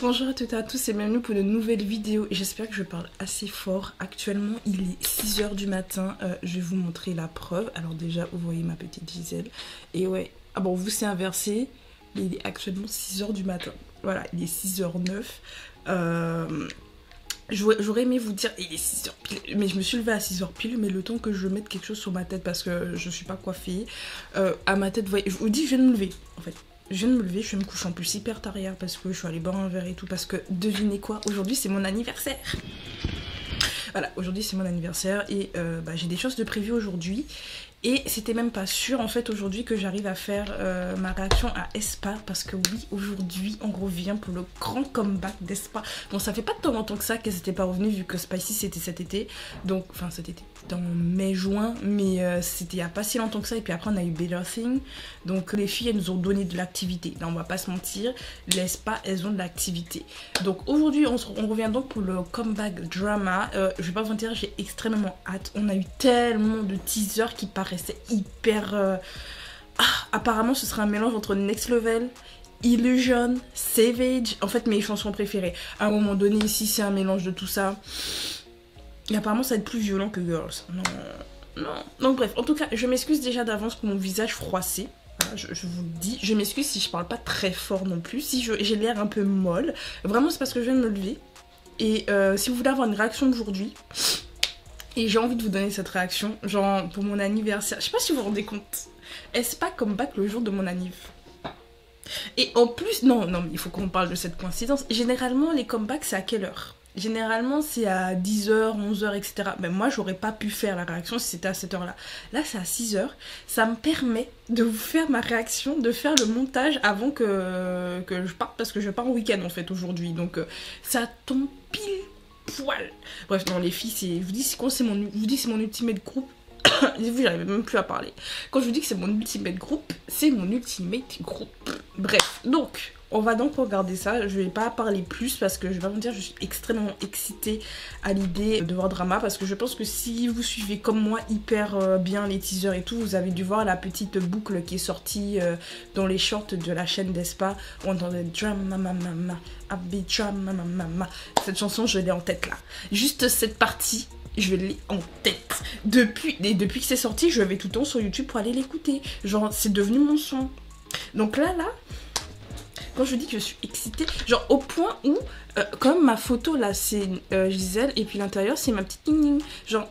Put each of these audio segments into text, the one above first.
Bonjour à toutes et à tous et bienvenue pour de nouvelles vidéos. J'espère que je parle assez fort. Actuellement il est 6 h du matin, je vais vous montrer la preuve. Alors déjà vous voyez ma petite Gisèle. Et ouais, ah bon vous c'est inversé, mais il est actuellement 6 h du matin. Voilà, il est 6 h 09. J'aurais aimé vous dire il est 6 h pile, mais je me suis levée à 6 h pile, mais le temps que je mette quelque chose sur ma tête parce que je suis pas coiffée, à ma tête, vous voyez, je vous dis je viens de me lever en fait. Je viens de me lever, je vais me coucher en plus hyper tard hier parce que je suis allée boire un verre et tout, parce que devinez quoi, aujourd'hui c'est mon anniversaire. Voilà, aujourd'hui c'est mon anniversaire et j'ai des choses de prévues aujourd'hui. Et c'était même pas sûr en fait aujourd'hui que j'arrive à faire ma réaction à aespa, parce que oui, aujourd'hui on revient pour le grand comeback d'Aespa. Bon, ça fait pas tant longtemps que ça qu'elles n'étaient pas revenues vu que Spicy c'était cet été, donc enfin cet été dans mai-juin, mais c'était il y a pas si longtemps que ça. Et puis après on a eu Better Thing, donc les filles elles nous ont donné de l'activité. Là on va pas se mentir, les aespa elles ont de l'activité. Donc aujourd'hui on revient donc pour le comeback drama. Je vais pas vous mentir, j'ai extrêmement hâte. On a eu tellement de teasers qui paraissaient hyper apparemment ce sera un mélange entre Next Level, Illusion, Savage, en fait mes chansons préférées. À un moment donné ici c'est un mélange de tout ça. Et apparemment ça va être plus violent que Girls. Non. Donc bref, en tout cas je m'excuse déjà d'avance pour mon visage froissé. Voilà, je vous le dis, je m'excuse si je parle pas très fort non plus, si j'ai l'air un peu molle. Vraiment c'est parce que je viens de me lever. Et si vous voulez avoir une réaction aujourd'hui, et j'ai envie de vous donner cette réaction, genre pour mon anniversaire. Je sais pas si vous vous rendez compte. aespa comeback le jour de mon anniv. Et en plus, non, mais il faut qu'on parle de cette coïncidence. Généralement, les comebacks, c'est à quelle heure? Généralement, c'est à 10 h, 11 h, etc. Mais moi, j'aurais pas pu faire la réaction si c'était à cette heure-là. Là, c'est à 6 h. Ça me permet de vous faire ma réaction, de faire le montage avant que je parte, parce que je pars en week-end en fait aujourd'hui. Donc, ça tombe pile poil. Bref, non les filles, je vous dis c'est mon ultimate group. Vous, j'arrive même plus à parler. Quand je vous dis que c'est mon ultimate group, c'est mon ultimate group. Bref, donc on va donc regarder ça. Je vais pas parler plus parce que je vais pas vous dire, je suis extrêmement excitée à l'idée de voir drama, parce que je pense que si vous suivez comme moi hyper bien les teasers et tout, vous avez dû voir la petite boucle qui est sortie dans les shorts de la chaîne d'Aespa. On entendait drama mama, abi drama mama. Cette chanson je l'ai en tête là. Juste cette partie, je l'ai en tête. Depuis que c'est sorti, je vais tout le temps sur YouTube pour aller l'écouter. Genre c'est devenu mon son. Donc là, quand je dis que je suis excitée, genre au point où, comme ma photo là c'est Gisèle, et puis l'intérieur c'est ma petite Ning. Genre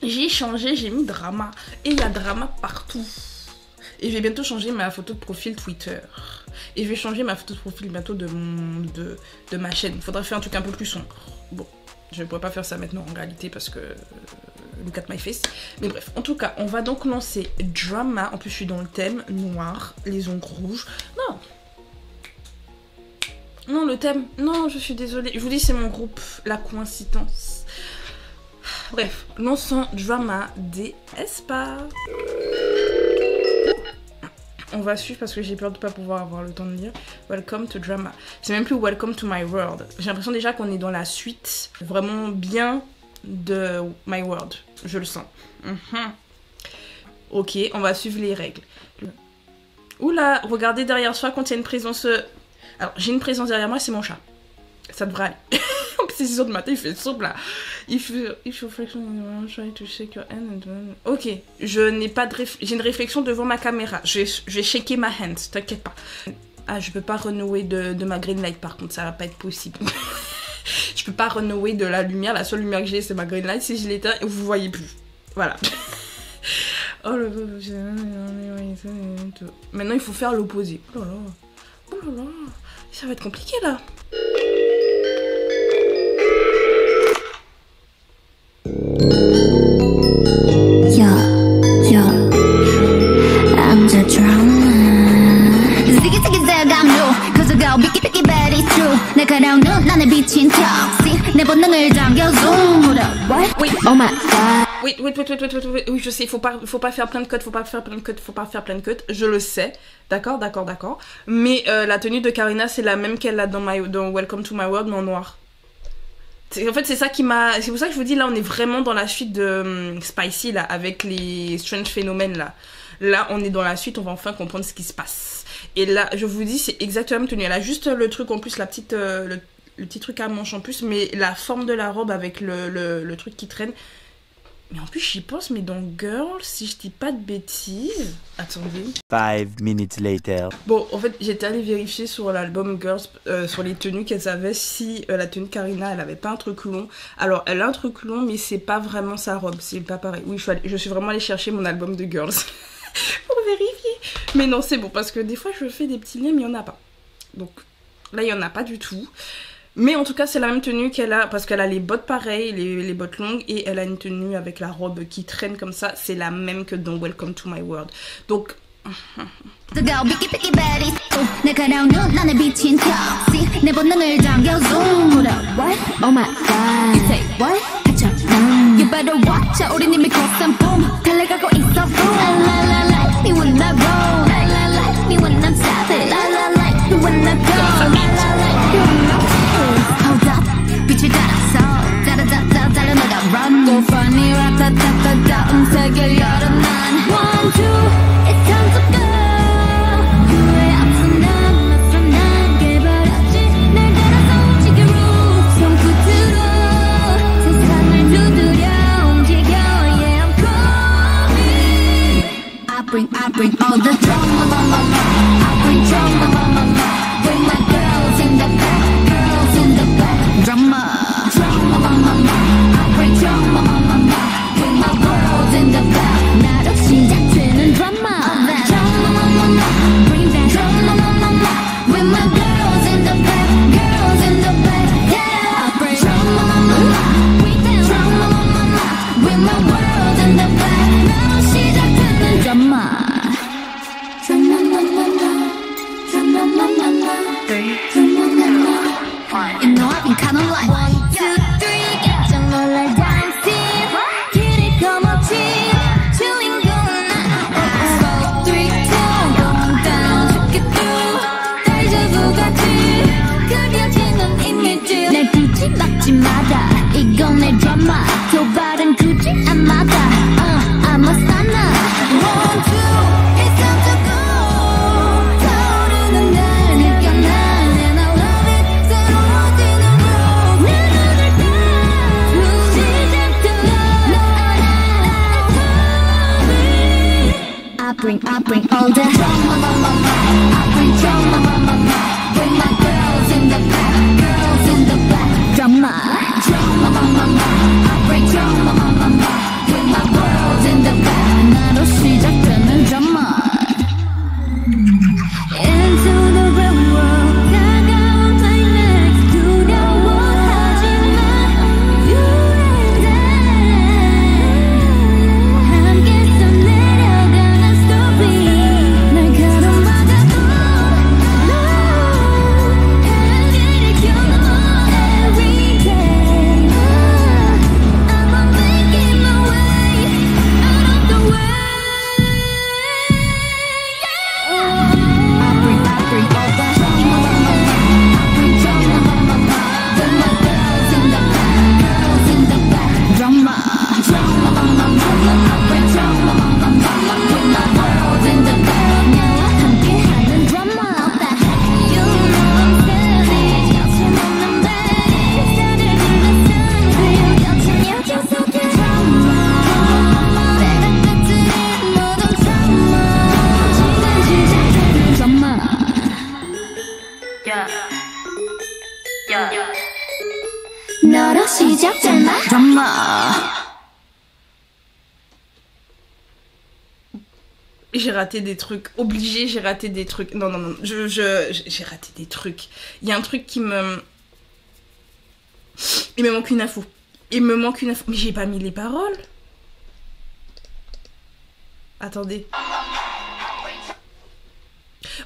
j'ai changé, j'ai mis drama, et il y a drama partout. Et je vais bientôt changer ma photo de profil Twitter. Et je vais changer ma photo de profil bientôt de ma chaîne. Il faudra faire un truc un peu plus sombre. Bon, je ne pourrais pas faire ça maintenant en réalité parce que look at my face. Mais bref, en tout cas, on va donc lancer drama. En plus, je suis dans le thème noir, les ongles rouges. Non, le thème. Non, je suis désolée. Je vous dis, c'est mon groupe. La coïncidence. Bref, lançons drama des aespa. On va suivre parce que j'ai peur de ne pas pouvoir avoir le temps de lire. Welcome to drama. C'est même plus welcome to my world. J'ai l'impression déjà qu'on est dans la suite vraiment bien de my world. Je le sens. Ok, on va suivre les règles. Oula, regardez derrière soi quand il y a une présence. Alors, j'ai une présence derrière moi, c'est mon chat. Ça devrait aller. En plus, c'est 6 h du matin, il fait sombre là. If you flexion, try to shake your hand. Ok, j'ai une réflexion devant ma caméra. Je vais shaker ma hand, t'inquiète pas. Ah, je peux pas renouer de ma green light par contre, ça va pas être possible. Je peux pas renouer de la lumière, la seule lumière que j'ai c'est ma green light. Si je l'éteins, vous voyez plus. Voilà. Oh le. Maintenant, il faut faire l'opposé. Oh là là. Oh là là. Ça va être compliqué là. Oui. Oh my god. Oui, je sais, faut pas faire plein de codes, faut pas faire plein de codes, je le sais, d'accord. Mais la tenue de Karina, c'est la même qu'elle a dans Welcome to My World, mais en noir. En fait, c'est ça qui m'a... C'est pour ça que je vous dis, là, on est vraiment dans la suite de Spicy, là, avec les Strange Phénomènes, là. Là, on est dans la suite, on va enfin comprendre ce qui se passe. Et là, je vous dis, c'est exactement la même tenue. Elle a juste le truc en plus, la petite, le petit truc à manche en plus, mais la forme de la robe avec le truc qui traîne. Mais en plus, j'y pense, mais dans Girls, si je dis pas de bêtises... Attendez. 5 minutes later. Bon, en fait, j'étais allée vérifier sur l'album Girls, sur les tenues qu'elles avaient, si la tenue de Karina, elle avait pas un truc long. Alors, elle a un truc long, mais c'est pas vraiment sa robe, c'est pas pareil. Oui, je suis vraiment allée chercher mon album de Girls pour vérifier. Mais non, c'est bon, parce que des fois, je fais des petits liens, mais il y en a pas. Donc, là, il y en a pas du tout. Mais en tout cas, c'est la même tenue qu'elle a, parce qu'elle a les bottes pareilles, les bottes longues, et elle a une tenue avec la robe qui traîne comme ça. C'est la même que dans Welcome to My World. Donc... I bring all the drama, I bring drama, bring my girls in the back, girls in the back. Drama, I bring drama, bring my girls in the back. 나로 시작되는 drama, bring that drama, bring my girls in the back, girls in the back. Yeah, I bring drama, bring that drama, bring my world in the back. 나로 시작되는 drama. You know I've been kinda like 1, 2, 3 깜짝 놀랄 dancing 길을 거머쥐 주인공은 나 4, 3, 2 going down 죽게 through 데자부 같이 그려지는 이미지 날 굳이 막지 마라 이건 내 드라마 도발은 굳이 안 맞아 I'm a stunner 1, 2 it's time to go 타오르는 날 느껴 날 And I love it 새로워지는 groove 내 눈을 감고 시작된 love I bring all the drama I bring drama Bring my girls in the back Girls in the back Drama I bring drama Bring my girls in the back 나로 시작되는 drama Into the real world 다가온 climax 두려워하지마 You and I 함께 써내려가는 story 날 가로막아도 향기를 겨누어 every day I'ma making my way out of the way I bring all the drama I bring drama Bring my girls in the back Girls in the back Drama I bring drama Bring my girls in the back 나와 함께하는 drama You know I'm savage 거침없는 baddie 스타를 둘러싼 그리고 여친 여정 속에 drama 내가 깨뜨린 모든 drama 지금 시작되는 drama 너로 시작되나 drama J'ai raté des trucs. Obligé, j'ai raté des trucs. Non, j'ai raté des trucs. Il y a un truc qui me... Il me manque une info. Il me manque une info. Mais j'ai pas mis les paroles. Attendez.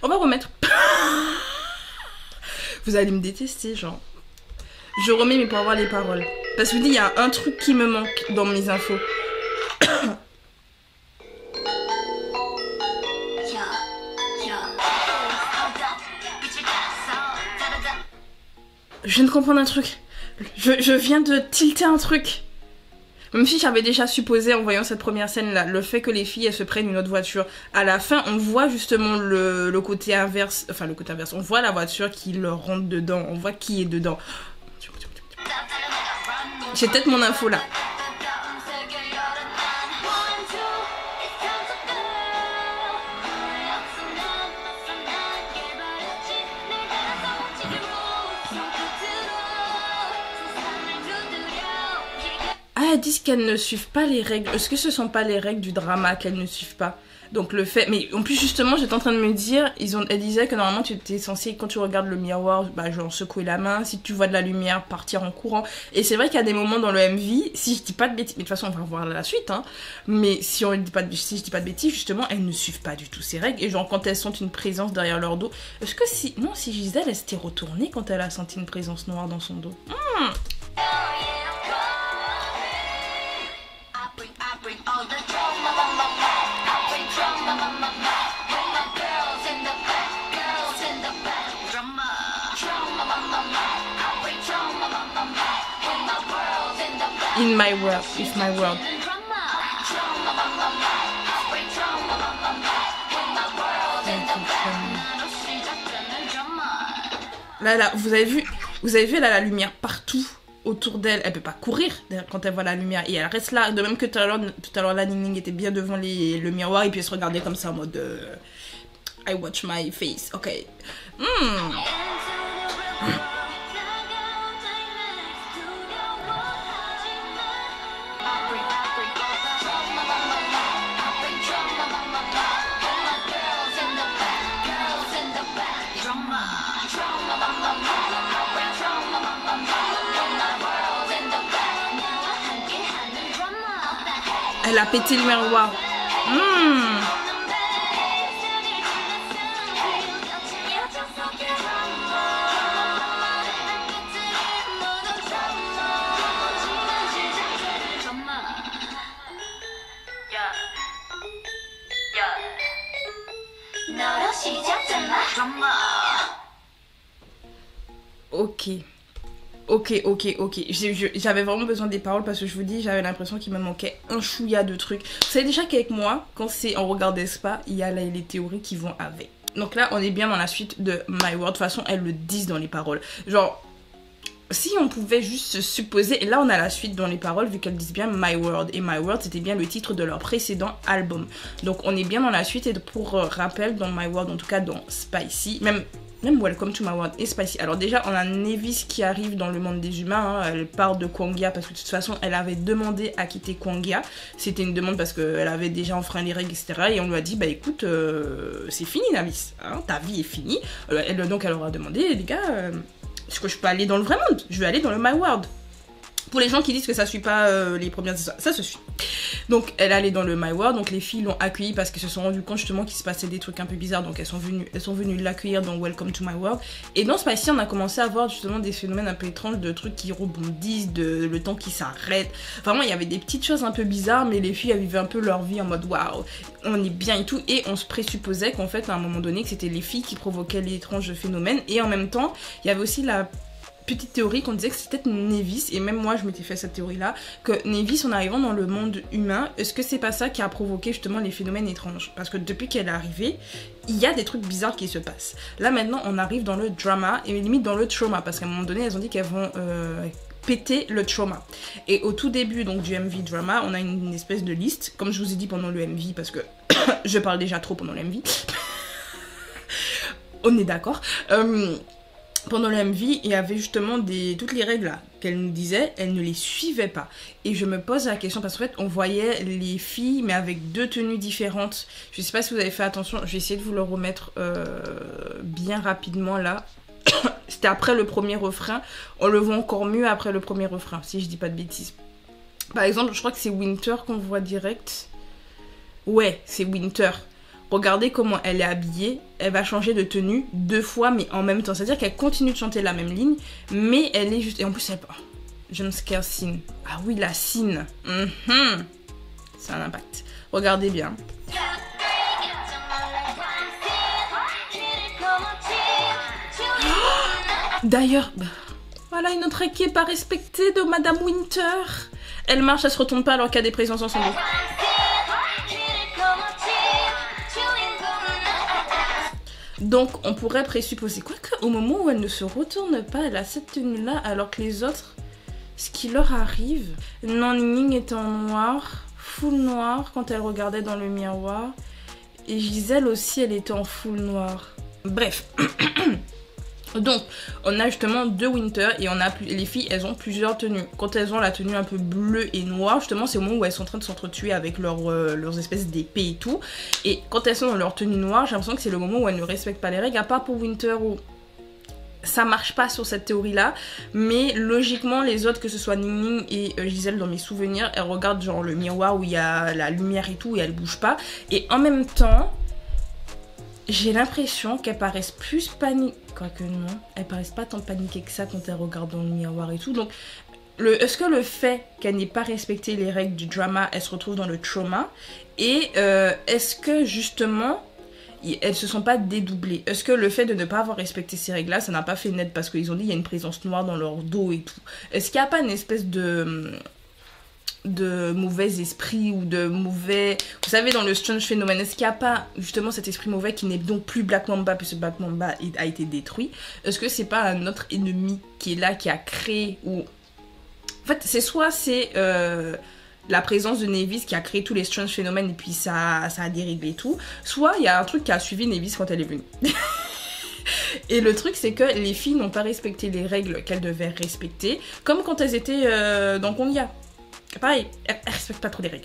On va remettre. Vous allez me détester, genre. Je remets, mais pour avoir les paroles. Parce que je vous dis, il y a un truc qui me manque dans mes infos. Je viens de comprendre un truc. Je viens de tilter un truc. Même si j'avais déjà supposé en voyant cette première scène là, le fait que les filles elles se prennent une autre voiture, à la fin on voit justement le côté inverse, enfin le côté inverse, on voit la voiture qui leur rentre dedans, on voit qui est dedans. J'ai peut-être mon info là. Ah, elles disent qu'elles ne suivent pas les règles. Est-ce que ce sont pas les règles du drama qu'elles ne suivent pas? Donc le fait... Mais en plus justement, j'étais en train de me dire, elles disaient que normalement tu étais censé, quand tu regardes le miroir, bah genre secouer la main, si tu vois de la lumière, partir en courant. Et c'est vrai qu'il y a des moments dans le MV, si je dis pas de bêtises, mais de toute façon on va voir la suite, hein. Mais si je dis pas de bêtises, justement, elles ne suivent pas du tout ces règles. Et genre quand elles sentent une présence derrière leur dos, est-ce que si... Non, si Gisèle, elle s'était retournée quand elle a senti une présence noire dans son dos. In my world, it's my world. Là, vous avez vu, elle a la lumière partout autour d'elle. Elle peut pas courir quand elle voit la lumière et elle reste là. De même que tout à l'heure, la Ning était bien devant le miroir et puis elle se regardait comme ça en mode I watch my face. Ok. Elle a pété le miroir. Ok. J'avais vraiment besoin des paroles parce que je vous dis, j'avais l'impression qu'il me manquait un chouïa de trucs. Vous savez déjà qu'avec moi, quand on regarde des spas, il y a les théories qui vont avec. Donc là, on est bien dans la suite de My World. De toute façon, elles le disent dans les paroles. Genre, si on pouvait juste supposer, et là on a la suite dans les paroles vu qu'elles disent bien My World. Et My World c'était bien le titre de leur précédent album. Donc on est bien dans la suite et pour rappel, dans My World, en tout cas dans Spicy, même Welcome to My World et Spicy. Alors déjà, on a Nevis qui arrive dans le monde des humains, hein. Elle part de Kwangia parce que de toute façon, elle avait demandé à quitter Kwangia. C'était une demande parce qu'elle avait déjà enfreint les règles, etc. Et on lui a dit, bah écoute, c'est fini Nevis, hein, ta vie est finie. Donc elle leur a demandé, les gars, est-ce que je peux aller dans le vrai monde? Je vais aller dans le My World. Pour les gens qui disent que ça suit pas les premières histoires, ça se suit. Donc elle allait dans le My World, donc les filles l'ont accueillie parce qu'elles se sont rendues compte justement qu'il se passait des trucs un peu bizarres, donc elles sont venues l'accueillir dans Welcome to My World. Et dans Spicy, on a commencé à voir justement des phénomènes un peu étranges, de trucs qui rebondissent, le temps qui s'arrête. Vraiment, il y avait des petites choses un peu bizarres, mais les filles elles vivaient un peu leur vie en mode waouh, on est bien et tout. Et on se présupposait qu'en fait, à un moment donné, que c'était les filles qui provoquaient les étranges phénomènes. Et en même temps, il y avait aussi la petite théorie qu'on disait que c'était peut-être Nevis, et même moi je m'étais fait cette théorie là, que Nevis en arrivant dans le monde humain, est-ce que c'est pas ça qui a provoqué justement les phénomènes étranges? Parce que depuis qu'elle est arrivée, il y a des trucs bizarres qui se passent. Là maintenant on arrive dans le drama et limite dans le trauma, parce qu'à un moment donné elles ont dit qu'elles vont péter le trauma. Et au tout début donc du MV drama, on a une espèce de liste, comme je vous ai dit pendant le MV, parce que je parle déjà trop pendant le MV. On est d'accord. Pendant le MV, il y avait justement toutes les règles là qu'elle nous disait, elle ne les suivait pas. Et je me pose la question parce qu'en fait, on voyait les filles, mais avec deux tenues différentes. Je sais pas si vous avez fait attention, je vais essayer de vous le remettre bien rapidement là. C'était après le premier refrain. On le voit encore mieux après le premier refrain, si je dis pas de bêtises. Par exemple, je crois que c'est Winter qu'on voit direct. Ouais, c'est Winter. Regardez comment elle est habillée, elle va changer de tenue 2 fois mais en même temps. C'est-à-dire qu'elle continue de chanter la même ligne, mais elle est juste... Et en plus, elle... Jumpscare scene. Ah oui, la scene. C'est un impact. Regardez bien. D'ailleurs, voilà une autre règle qui n'est pas respectée de Madame Winter. Elle marche, elle se retourne pas alors qu'il y a des présences ensemble. Donc on pourrait présupposer, quoique au moment où elle ne se retourne pas, elle a cette tenue là, alors que les autres, ce qui leur arrive, non, Ning était en noir, full noir quand elle regardait dans le miroir, et Gisèle aussi elle était en full noir. Bref. Donc, on a justement deux Winter et on a les filles, elles ont plusieurs tenues. Quand elles ont la tenue un peu bleue et noire, justement, c'est au moment où elles sont en train de s'entretuer avec leurs espèces d'épées et tout. Et quand elles sont dans leur tenue noire, j'ai l'impression que c'est le moment où elles ne respectent pas les règles, à part pour Winter où ça marche pas sur cette théorie-là. Mais logiquement, les autres, que ce soit Ning Ning et Gisèle, dans mes souvenirs, elles regardent genre le miroir où il y a la lumière et tout et elles bougent pas. Et en même temps, j'ai l'impression qu'elles paraissent plus paniquées. Quoique non, elles paraissent pas tant paniquées que ça quand elles regardent dans le miroir et tout. Donc, est-ce que le fait qu'elle n'ait pas respecté les règles du drama, elle se retrouve dans le trauma? Et est-ce que justement, elles se sont pas dédoublées? Est-ce que le fait de ne pas avoir respecté ces règles-là, ça n'a pas fait net parce qu'ils ont dit qu'il y a une présence noire dans leur dos et tout? Est-ce qu'il n'y a pas une espèce de mauvais esprit ou de mauvais... Vous savez, dans le Strange Phenomenon, est-ce qu'il n'y a pas justement cet esprit mauvais qui n'est donc plus Black Mamba puisque Black Mamba a été détruit? Est-ce que c'est pas un autre ennemi qui est là, qui a créé ou... En fait, c'est soit c'est la présence de Nevis qui a créé tous les Strange Phenomenon et puis ça a déréglé tout, soit il y a un truc qui a suivi Nevis quand elle est venue. Et le truc, c'est que les filles n'ont pas respecté les règles qu'elles devaient respecter, comme quand elles étaient dans Kondia. Pareil, elles respectent pas trop les règles.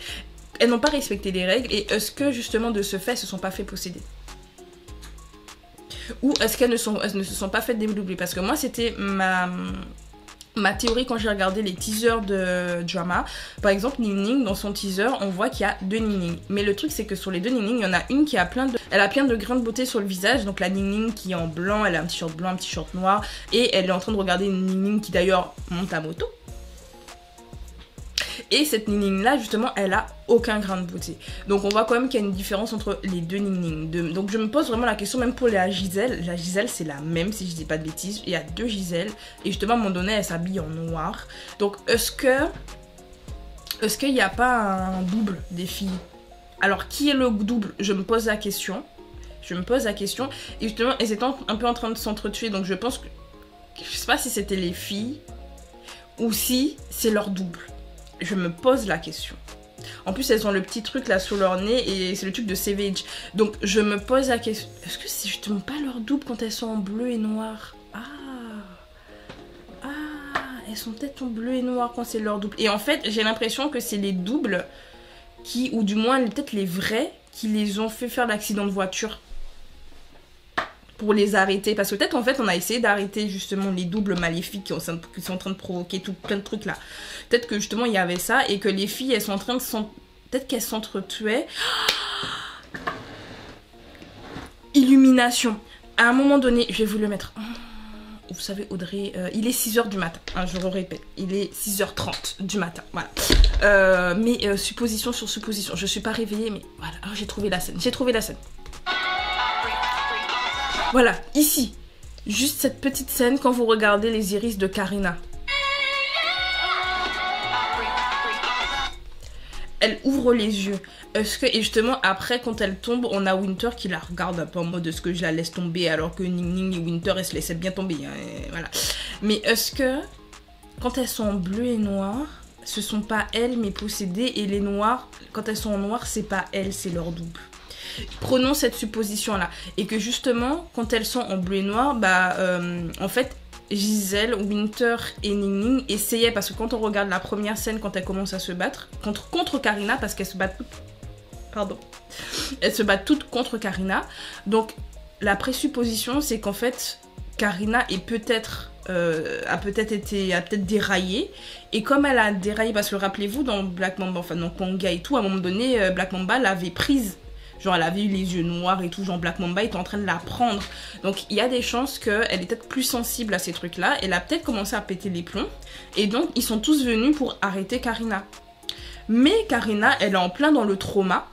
Elles n'ont pas respecté les règles et est-ce que justement de ce fait, elles se sont pas fait posséder? Ou est-ce qu'elles ne se sont pas fait dédoubler? Parce que moi, c'était ma théorie quand j'ai regardé les teasers de drama. Par exemple, Ning Ning, dans son teaser, on voit qu'il y a deux Ning Ning. Mais le truc, c'est que sur les deux Ning Ning, il y en a une qui a plein de grains de beauté sur le visage. Donc la Ning Ning qui est en blanc, elle a un t-shirt blanc, un t-shirt noir. Et elle est en train de regarder une Ning Ning qui d'ailleurs monte à moto. Et cette Ning Ning là, justement, elle a aucun grain de beauté. Donc on voit quand même qu'il y a une différence entre les deux Ning Ning. Donc je me pose vraiment la question, même pour la Gisèle. La Gisèle, c'est la même, si je dis pas de bêtises. Il y a deux Gisèle. Et justement, à un moment donné, elle s'habille en noir. Donc est-ce qu'il n'y a pas un double des filles? Alors qui est le double? Je me pose la question. Et justement, elles étaient un peu en train de s'entretuer. Donc je pense que... Je sais pas si c'était les filles ou si c'est leur double. Je me pose la question. En plus, elles ont le petit truc là sur leur nez et c'est le truc de Savage. Donc, je me pose la question. Est-ce que c'est justement pas leur double quand elles sont en bleu et noir? Elles sont peut-être en bleu et noir quand c'est leur double. Et en fait, j'ai l'impression que c'est les doubles qui, ou du moins peut-être les vrais, qui les ont fait faire l'accident de voiture. Pour les arrêter, parce que peut-être en fait on a essayé d'arrêter justement les doubles maléfiques qui sont en train de provoquer plein de trucs là. Peut-être que justement il y avait ça et que les filles elles sont en train de peut-être qu'elles s'entretuaient. Illumination. À un moment donné, je vais vous le mettre. Vous savez Audrey, il est 6h du matin, hein, je le répète, il est 6h30 du matin, voilà. Mais supposition sur supposition, je suis pas réveillée mais voilà, j'ai trouvé la scène, Voilà, ici, juste cette petite scène quand vous regardez les iris de Karina. Elle ouvre les yeux. Et justement, après, quand elle tombe, on a Winter qui la regarde un peu en mode est-ce que je la laisse tomber alors que Ning Ning et Winter, elles se laissaient bien tomber. Hein, voilà. Mais est-ce que, quand elles sont en bleu et noir, ce sont pas elles mais possédées et les noirs, quand elles sont en noir, c'est pas elles, c'est leur double. Prenons cette supposition-là. Et que justement, quand elles sont en bleu et noir, en fait, Gisèle, Winter et Ning Ning essayaient, parce que quand on regarde la première scène, quand elles commencent à se battre, contre Karina, parce qu'elles se battent toutes... Pardon. Elles se battent toutes contre Karina. Donc, la présupposition, c'est qu'en fait, Karina est peut-être... a peut-être déraillé, et comme elle a déraillé, parce que rappelez-vous dans Black Mamba, enfin dans Konga et tout, à un moment donné Black Mamba l'avait prise, genre elle avait eu les yeux noirs et tout, genre Black Mamba était en train de la prendre, donc il y a des chances qu'elle est peut-être plus sensible à ces trucs là, elle a peut-être commencé à péter les plombs, et donc ils sont tous venus pour arrêter Karina, mais Karina elle est en plein dans le trauma.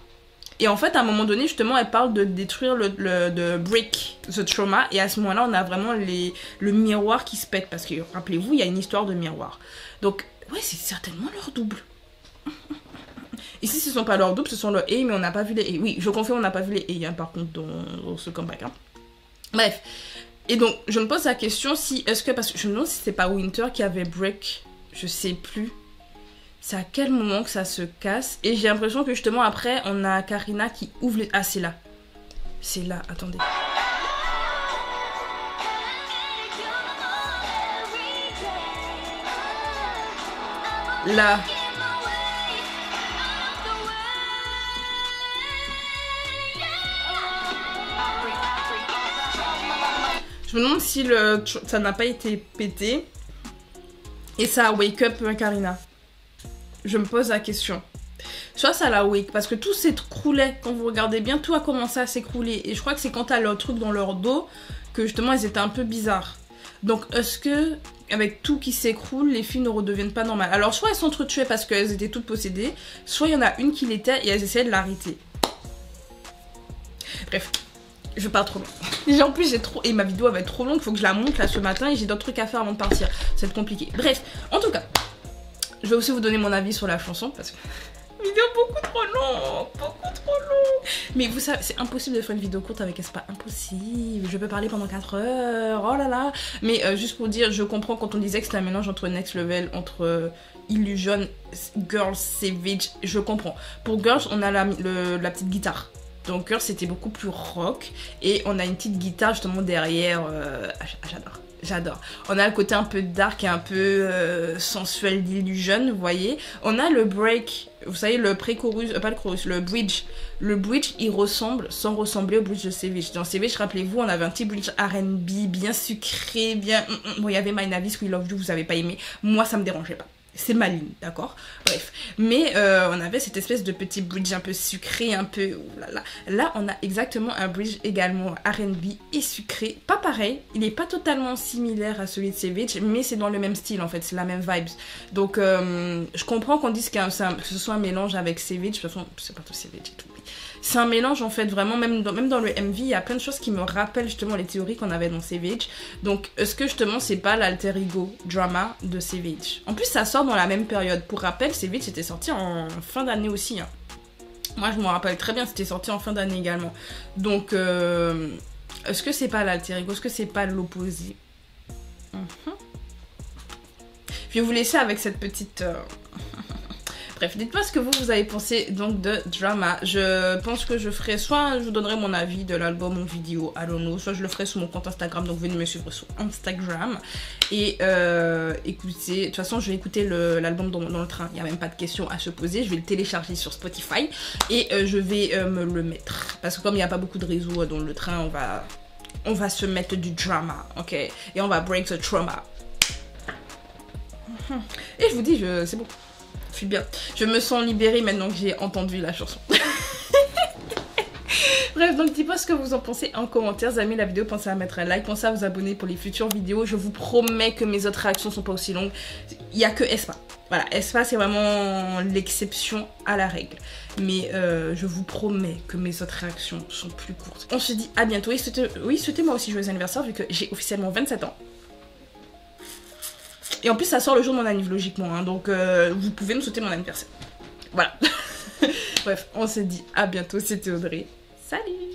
Et en fait, à un moment donné, justement, elle parle de détruire de break the trauma. Et à ce moment-là, on a vraiment le miroir qui se pète. Parce que, rappelez-vous, il y a une histoire de miroir. Donc, ouais, c'est certainement leur double. ne sont pas leurs doubles, ce sont leurs A, mais on n'a pas vu les A. Oui, je confirme, on n'a pas vu les A, hein, par contre, dans ce comeback. Hein. Bref. Et donc, je me pose la question si... Est-ce que... Parce que je me demande si c'est pas Winter qui avait break. Je sais plus. C'est à quel moment que ça se casse. Et j'ai l'impression que justement, après, on a Karina qui ouvre les... Ah, c'est là. C'est là, attendez. Là. Je me demande si ça n'a pas été pété. Et ça a wake up Karina. Je me pose la question. Soit ça la wake, parce que tout s'écroulait. Quand vous regardez bien, tout a commencé à s'écrouler. Et je crois que c'est quand t'as leur truc dans leur dos que justement elles étaient un peu bizarres. Donc est-ce que, avec tout qui s'écroule, les filles ne redeviennent pas normales? Alors soit elles s'entretuaient parce qu'elles étaient toutes possédées, soit il y en a une qui l'était et elles essayaient de l'arrêter. Bref, je parle trop loin. Déjà en plus j'ai trop... Et ma vidéo elle va être trop longue, il faut que je la monte là ce matin et j'ai d'autres trucs à faire avant de partir. Ça va être compliqué. Bref, en tout cas, je vais aussi vous donner mon avis sur la chanson parce que... Vidéo beaucoup trop longue, beaucoup trop longue. Mais vous savez, c'est impossible de faire une vidéo courte avec Aespa, impossible. Je peux parler pendant 4 heures, oh là là. Mais juste pour dire, je comprends quand on disait que c'était un mélange entre Next Level, entre Illusion, Girls, Savage, je comprends. Pour Girls, on a la petite guitare. Donc Girls, c'était beaucoup plus rock. Et on a une petite guitare justement derrière, j'adore. J'adore. On a le côté un peu dark et un peu sensuel d'Illusion, vous voyez. On a le break, vous savez, le pré-chorus, pas le chorus, le bridge. Le bridge, il ressemble, sans ressembler au bridge de Savage. Dans Savage, rappelez-vous, on avait un petit bridge R&B bien sucré, bien... Bon, il y avait My Navis, We Love You, vous avez pas aimé. Moi, ça me dérangeait pas. C'est ma ligne, d'accord? Bref. Mais on avait cette espèce de petit bridge un peu sucré, un peu... Oulala. Là, on a exactement un bridge également R&B et sucré. Pas pareil, il n'est pas totalement similaire à celui de Savage, mais c'est dans le même style en fait, c'est la même vibes. Donc, je comprends qu'on dise que ce soit un mélange avec Savage. De toute façon, c'est pas tout Savage et tout. C'est un mélange en fait, vraiment, même dans le MV, il y a plein de choses qui me rappellent justement les théories qu'on avait dans Savage. Donc, est-ce que justement, c'est pas l'alter ego drama de Savage? En plus, ça sort dans la même période. Pour rappel, Savage était sorti en fin d'année aussi. Hein. Moi, je me rappelle très bien, c'était sorti en fin d'année également. Donc, est-ce que c'est pas l'alter ego? Est-ce que c'est pas l'opposé? Je vais vous laisser avec cette petite... Bref, dites-moi ce que vous avez pensé donc de Drama. Je pense que je ferai, soit je vous donnerai mon avis de l'album en vidéo, I don't know, soit je le ferai sur mon compte Instagram, donc venez me suivre sur Instagram. Et écoutez, de toute façon je vais écouter l'album dans le train, il n'y a même pas de question à se poser, je vais le télécharger sur Spotify et je vais me le mettre. Parce que comme il n'y a pas beaucoup de réseau dans le train, on va se mettre du drama, ok? Et on va break the trauma. Et je vous dis, c'est bon. Je suis bien. Je me sens libérée maintenant que j'ai entendu la chanson. Bref, donc dites-moi ce que vous en pensez en commentaire. Si vous avez aimé la vidéo, pensez à mettre un like, pensez à vous abonner pour les futures vidéos. Je vous promets que mes autres réactions sont pas aussi longues. Il n'y a que Aespa. Voilà, Aespa c'est vraiment l'exception à la règle. Mais je vous promets que mes autres réactions sont plus courtes. On se dit à bientôt. Et souhaitez moi aussi joyeux anniversaire vu que j'ai officiellement 27 ans. Et en plus ça sort le jour de mon anniversaire logiquement, hein, donc vous pouvez me souhaiter mon anniversaire. Voilà. Bref, on se dit à bientôt, c'était Audrey. Salut!